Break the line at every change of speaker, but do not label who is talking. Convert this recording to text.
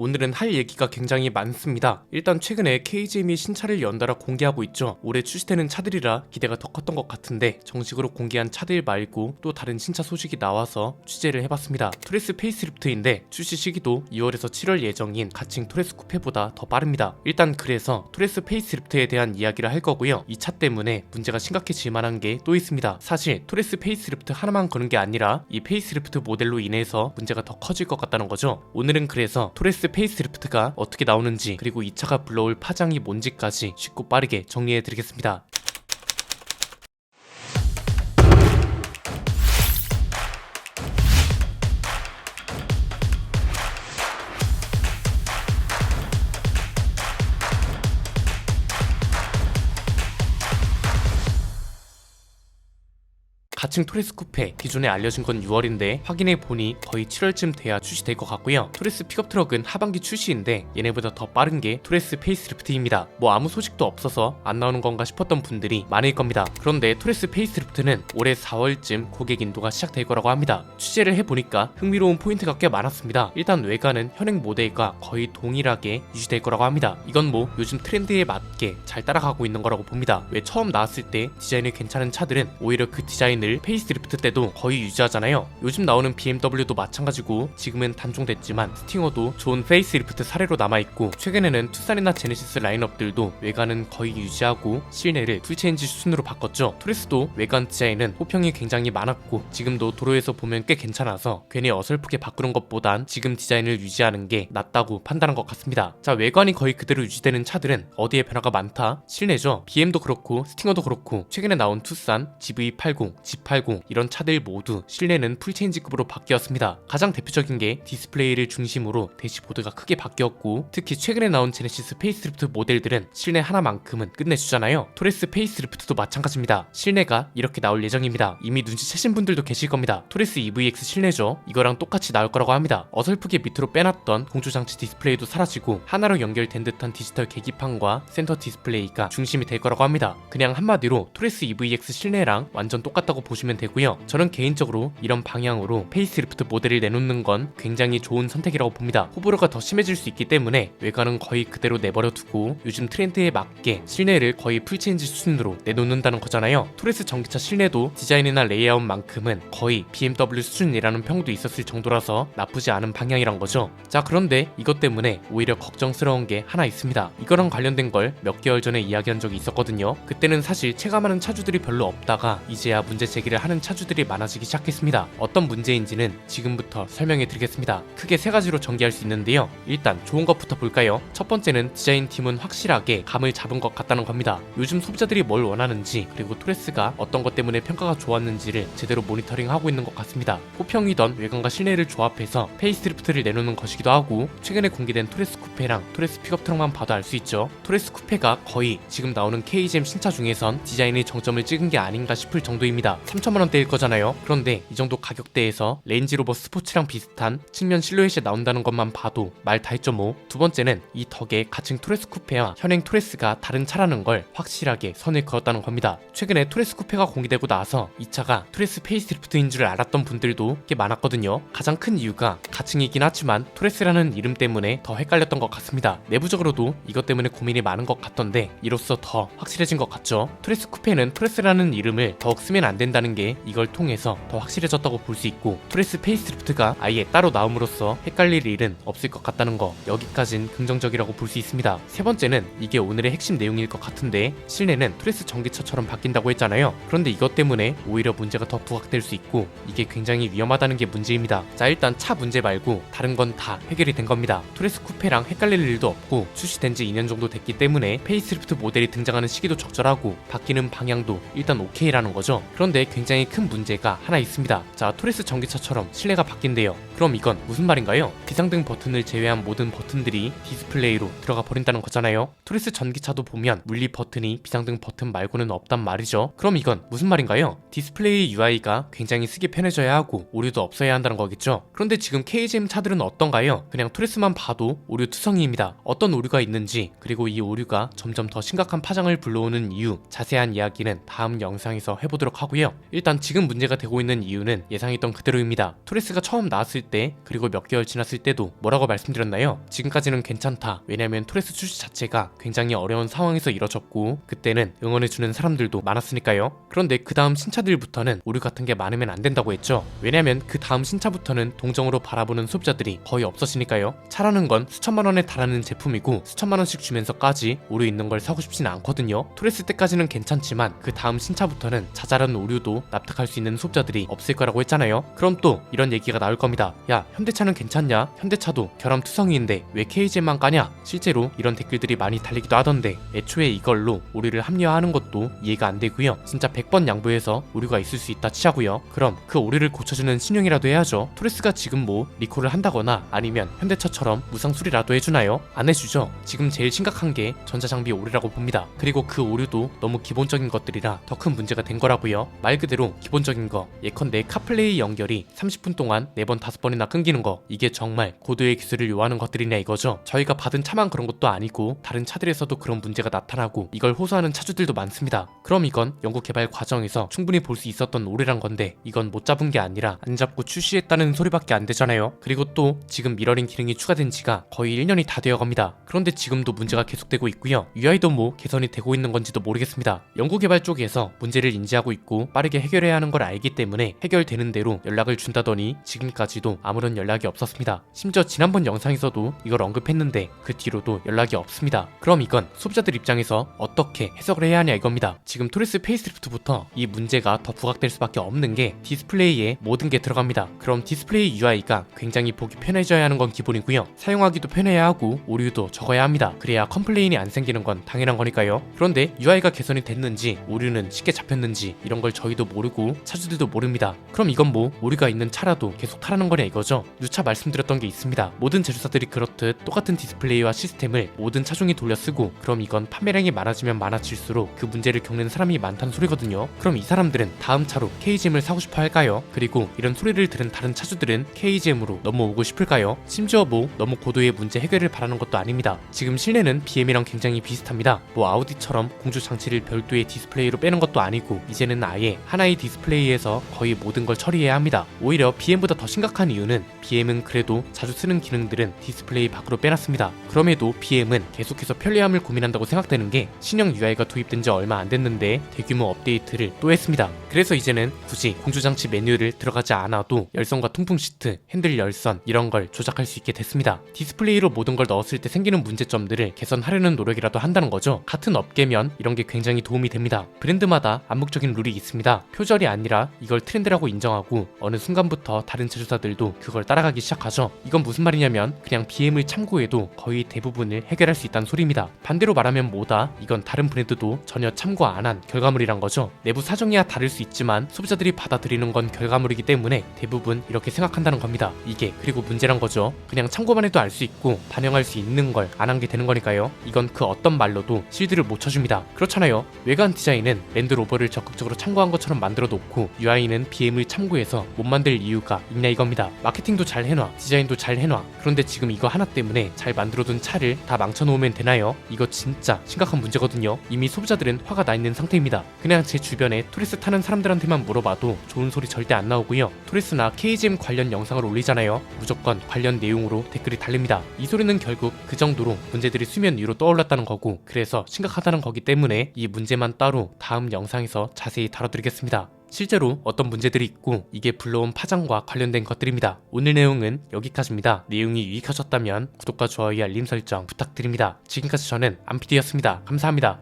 오늘은 할 얘기가 굉장히 많습니다. 일단 최근에 KGM이 신차를 연달아 공개하고 있죠. 올해 출시되는 차들이라 기대가 더 컸던 것 같은데 정식으로 공개한 차들 말고 또 다른 신차 소식이 나와서 취재를 해봤습니다. 토레스 페이스리프트인데 출시 시기도 2월에서 7월 예정인 가칭 토레스 쿠페보다 더 빠릅니다. 일단 그래서 토레스 페이스리프트에 대한 이야기를 할 거고요. 이 차 때문에 문제가 심각해질 만한 게 또 있습니다. 사실 토레스 페이스리프트 하나만 거는 게 아니라 이 페이스리프트 모델로 인해서 문제가 더 커질 것 같다는 거죠. 오늘은 그래서 토레스 페이스리프트가 어떻게 나오는지 그리고 이 차가 불러올 파장이 뭔지까지 쉽고 빠르게 정리해드리겠습니다. 가칭 토레스 쿠페 기존에 알려진 건 6월인데 확인해보니 거의 7월쯤 돼야 출시될 것 같고요. 토레스 픽업 트럭은 하반기 출시인데 얘네보다 더 빠른 게 토레스 페이스리프트입니다. 뭐 아무 소식도 없어서 안 나오는 건가 싶었던 분들이 많을 겁니다. 그런데 토레스 페이스리프트는 올해 4월쯤 고객 인도가 시작될 거라고 합니다. 취재를 해보니까 흥미로운 포인트가 꽤 많았습니다. 일단 외관은 현행 모델과 거의 동일하게 유지될 거라고 합니다. 이건 뭐 요즘 트렌드에 맞게 잘 따라가고 있는 거라고 봅니다. 왜 처음 나왔을 때 디자인이 괜찮은 차들은 오히려 그 디자인을 페이스리프트 때도 거의 유지하잖아요. 요즘 나오는 BMW도 마찬가지고 지금은 단종됐지만 스팅어도 좋은 페이스리프트 사례로 남아있고 최근에는 투싼이나 제네시스 라인업들도 외관은 거의 유지하고 실내를 풀체인지 수준으로 바꿨죠. 토레스도 외관 디자인은 호평이 굉장히 많았고 지금도 도로에서 보면 꽤 괜찮아서 괜히 어설프게 바꾸는 것보단 지금 디자인을 유지하는 게 낫다고 판단한 것 같습니다. 자, 외관이 거의 그대로 유지되는 차들은 어디에 변화가 많다? 실내죠. BM도 그렇고 스팅어도 그렇고 최근에 나온 투싼, GV80, G80 이런 차들 모두 실내는 풀체인지급으로 바뀌었습니다. 가장 대표적인 게 디스플레이를 중심으로 대시보드가 크게 바뀌었고 특히 최근에 나온 제네시스 페이스리프트 모델들은 실내 하나만큼은 끝내주잖아요. 토레스 페이스리프트도 마찬가지입니다. 실내가 이렇게 나올 예정입니다. 이미 눈치채신 분들도 계실 겁니다. 토레스 EVX 실내죠. 이거랑 똑같이 나올 거라고 합니다. 어설프게 밑으로 빼놨던 공조장치 디스플레이도 사라지고 하나로 연결된 듯한 디지털 계기판과 센터 디스플레이가 중심이 될 거라고 합니다. 그냥 한마디로 토레스 EVX 실내랑 완전 똑같다고 보시면 되고요. 저는 개인적으로 이런 방향으로 페이스리프트 모델을 내놓는 건 굉장히 좋은 선택이라고 봅니다. 호불호가 더 심해질 수 있기 때문에 외관은 거의 그대로 내버려 두고 요즘 트렌드에 맞게 실내를 거의 풀체인지 수준으로 내놓는다는 거잖아요. 토레스 전기차 실내도 디자인이나 레이아웃만큼은 거의 BMW 수준이라는 평도 있었을 정도라서 나쁘지 않은 방향이란 거죠. 자, 그런데 이것 때문에 오히려 걱정스러운 게 하나 있습니다. 이거랑 관련된 걸 몇 개월 전에 이야기한 적이 있었거든요. 그때는 사실 체감하는 차주들이 별로 없다가 이제야 문제 제기를 하는 차주들이 많아지기 시작했습니다. 어떤 문제인지는 지금부터 설명해 드리겠습니다. 크게 세 가지로 전개할 수 있는데요. 일단 좋은 것부터 볼까요? 첫 번째는 디자인팀은 확실하게 감을 잡은 것 같다는 겁니다. 요즘 소비자들이 뭘 원하는지 그리고 토레스가 어떤 것 때문에 평가가 좋았는지를 제대로 모니터링하고 있는 것 같습니다. 호평이던 외관과 실내를 조합해서 페이스리프트를 내놓는 것이기도 하고 최근에 공개된 토레스 쿠페랑 토레스 픽업 트럭만 봐도 알 수 있죠. 토레스 쿠페가 거의 지금 나오는 KGM 신차 중에선 디자인의 정점을 찍은 게 아닌가 싶을 정도입니다. 3천만원대일 거잖아요. 그런데 이 정도 가격대에서 레인지로버 스포츠랑 비슷한 측면 실루엣이 나온다는 것만 봐도 말 다 했죠 뭐. 두 번째는 이 덕에 가칭 토레스 쿠페와 현행 토레스가 다른 차라는 걸 확실하게 선을 그었다는 겁니다. 최근에 토레스 쿠페가 공개되고 나서 이 차가 토레스 페이스리프트인 줄 알았던 분들도 꽤 많았거든요. 가장 큰 이유가 가칭이긴 하지만 토레스라는 이름 때문에 더 헷갈렸던 것 같습니다. 내부적으로도 이것 때문에 고민이 많은 것 같던데 이로써 더 확실해진 것 같죠. 토레스 쿠페는 토레스라는 이름을 더욱 쓰면 안 된다는 게 이걸 통해서 더 확실해졌다고 볼 수 있고 토레스 페이스리프트가 아예 따로 나옴으로써 헷갈릴 일은 없을 것 같다는 거, 여기까진 긍정적이라고 볼 수 있습니다. 세 번째는 이게 오늘의 핵심 내용일 것 같은데 실내는 토레스 전기차처럼 바뀐다고 했잖아요. 그런데 이것 때문에 오히려 문제가 더 부각될 수 있고 이게 굉장히 위험하다는 게 문제입니다. 자, 일단 차 문제 말고 다른 건 다 해결이 된 겁니다. 토레스 쿠페랑 헷갈릴 일도 없고 출시된 지 2년 정도 됐기 때문에 페이스리프트 모델이 등장하는 시기도 적절하고 바뀌는 방향도 일단 오케이라는 거죠. 그런데 굉장히 큰 문제가 하나 있습니다. 자, 토레스 전기차처럼 실내가 바뀐대요. 그럼 이건 무슨 말인가요? 비상등 버튼을 제외한 모든 버튼들이 디스플레이로 들어가 버린다는 거잖아요. 토레스 전기차도 보면 물리 버튼이 비상등 버튼 말고는 없단 말이죠. 그럼 이건 무슨 말인가요? 디스플레이 UI가 굉장히 쓰기 편해져야 하고 오류도 없어야 한다는 거겠죠. 그런데 지금 KGM 차들은 어떤가요? 그냥 토레스만 봐도 오류 투성이입니다. 어떤 오류가 있는지 그리고 이 오류가 점점 더 심각한 파장을 불러오는 이유, 자세한 이야기는 다음 영상에서 해보도록 하고요. 일단 지금 문제가 되고 있는 이유는 예상했던 그대로입니다. 토레스가 처음 나왔을 때 그리고 몇 개월 지났을 때도 뭐라고 말씀드렸나요? 지금까지는 괜찮다. 왜냐면 토레스 출시 자체가 굉장히 어려운 상황에서 이뤄졌고 그때는 응원해주는 사람들도 많았으니까요. 그런데 그 다음 신차들부터는 오류 같은 게 많으면 안 된다고 했죠. 왜냐면 그 다음 신차부터는 동정으로 바라보는 소비자들이 거의 없어지니까요. 차라는 건 수천만 원에 달하는 제품이고 수천만 원씩 주면서까지 오류 있는 걸 사고 싶진 않거든요. 토레스 때까지는 괜찮지만 그 다음 신차부터는 자잘한 오류도 납득할 수 있는 소비자들이 없을 거라고 했잖아요. 그럼 또 이런 얘기가 나올 겁니다. 야, 현대차는 괜찮냐? 현대차도 결함투성이인데 왜 KGM만 까냐? 실제로 이런 댓글들이 많이 달리기도 하던데 애초에 이걸로 오류를 합리화하는 것도 이해가 안 되고요. 진짜 100번 양보해서 오류가 있을 수 있다 치자고요. 그럼 그 오류를 고쳐주는 신용이라도 해야죠. 토레스가 지금 뭐 리콜을 한다거나 아니면 현대차처럼 무상 수리라도 해주나요? 안 해주죠. 지금 제일 심각한 게 전자장비 오류라고 봅니다. 그리고 그 오류도 너무 기본적인 것들이라 더 큰 문제가 된 거라고요. 말 그대로 기본적인 거, 예컨대 카플레이 연결이 30분 동안 4번 5번이나 끊기는 거, 이게 정말 고도의 기술을 요하는 것들이냐 이거죠. 저희가 받은 차만 그런 것도 아니고 다른 차들에서도 그런 문제가 나타나고 이걸 호소하는 차주들도 많습니다. 그럼 이건 연구 개발 과정에서 충분히 볼 수 있었던 오류란 건데 이건 못 잡은 게 아니라 안 잡고 출시했다는 소리밖에 안 되잖아요. 그리고 또 지금 미러링 기능이 추가된 지가 거의 1년이 다 되어 갑니다. 그런데 지금도 문제가 계속되고 있고요. UI도 뭐 개선이 되고 있는 건지도 모르겠습니다. 연구 개발 쪽에서 문제를 인지하고 있고 빠르게 해결해야 하는 걸 알기 때문에 해결되는 대로 연락을 준다더니 지금까지도 아무런 연락이 없었습니다. 심지어 지난번 영상에서도 이걸 언급했는데 그 뒤로도 연락이 없습니다. 그럼 이건 소비자들 입장에서 어떻게 해석을 해야 하냐 이겁니다. 지금 토레스 페이스리프트부터 이 문제가 더 부각될 수밖에 없는 게 디스플레이에 모든 게 들어갑니다. 그럼 디스플레이 UI가 굉장히 보기 편해져야 하는 건 기본이고요. 사용하기도 편해야 하고 오류도 적어야 합니다. 그래야 컴플레인이 안 생기는 건 당연한 거니까요. 그런데 UI가 개선이 됐는지 오류는 쉽게 잡혔는지 이런 걸 저희도 모르고 차주들도 모릅니다. 그럼 이건 뭐 오류가 있는 차라도 계속 타라는 거냐 이거죠. 누차 말씀드렸던 게 있습니다. 모든 제조사들이 그렇듯 똑같은 디스플레이와 시스템을 모든 차종이 돌려 쓰고 그럼 이건 판매량이 많아지면 많아질수록 그 문제를 겪는 사람이 많다는 소리거든요. 그럼 이 사람들은 다음 차로 KGM을 사고 싶어 할까요? 그리고 이런 소리를 들은 다른 차주들은 KGM으로 넘어오고 싶을까요? 심지어 뭐 너무 고도의 문제 해결을 바라는 것도 아닙니다. 지금 실내는 BM이랑 굉장히 비슷합니다. 뭐 아우디처럼 공조 장치를 별도의 디스플레이로 빼는 것도 아니고 이제는 아예 하나의 디스플레이에서 거의 모든 걸 처리해야 합니다. 오히려 BM보다 더 심각한 이유는 BM은 그래도 자주 쓰는 기능들은 디스플레이 밖으로 빼놨습니다. 그럼에도 BM은 계속해서 편리함을 고민한다고 생각되는 게 신형 UI가 도입된 지 얼마 안 됐는데 대규모 업데이트를 또 했습니다. 그래서 이제는 굳이 공조장치 메뉴를 들어가지 않아도 열선과 통풍 시트, 핸들 열선 이런 걸 조작할 수 있게 됐습니다. 디스플레이로 모든 걸 넣었을 때 생기는 문제점들을 개선하려는 노력이라도 한다는 거죠. 같은 업계면 이런 게 굉장히 도움이 됩니다. 브랜드마다 암묵적인 룰이 있습니다. 표절이 아니라 이걸 트렌드라고 인정하고 어느 순간부터 다른 제조사들도 그걸 따라가기 시작하죠. 이건 무슨 말이냐면 그냥 BM을 참고해도 거의 대부분을 해결할 수 있다는 소리입니다. 반대로 말하면 뭐다? 이건 다른 브랜드도 전혀 참고 안 한 결과물이란 거죠. 내부 사정이야 다를 수 있지만 소비자들이 받아들이는 건 결과물이기 때문에 대부분 이렇게 생각한다는 겁니다. 이게 그리고 문제란 거죠. 그냥 참고만 해도 알 수 있고 반영할 수 있는 걸 안 한 게 되는 거니까요. 이건 그 어떤 말로도 실드를 못 쳐줍니다. 그렇잖아요. 외관 디자인은 랜드로버를 적극적으로 참고한 것처럼 만들어 놓고 UI는 BM을 참고해서 못 만들 이유가 있냐 이겁니다. 마케팅도 잘 해놔, 디자인도 잘 해놔. 그런데 지금 이거 하나 때문에 잘 만들어둔 차를 다 망쳐놓으면 되나요? 이거 진짜 심각한 문제거든요. 이미 소비자들은 화가 나 있는 상태입니다. 그냥 제 주변에 토레스 타는 사람들한테만 물어봐도 좋은 소리 절대 안 나오고요. 토레스나 KGM 관련 영상을 올리잖아요. 무조건 관련 내용으로 댓글이 달립니다. 이 소리는 결국 그 정도로 문제들이 수면 위로 떠올랐다는 거고 그래서 심각하다는 거기 때문에 이 문제만 따로 다음 영상에서 자세히 다뤄드리겠습니다. 실제로 어떤 문제들이 있고 이게 불러온 파장과 관련된 것들입니다. 오늘 내용은 여기까지입니다. 내용이 유익하셨다면 구독과 좋아요, 알림 설정 부탁드립니다. 지금까지 저는 안PD였습니다. 감사합니다.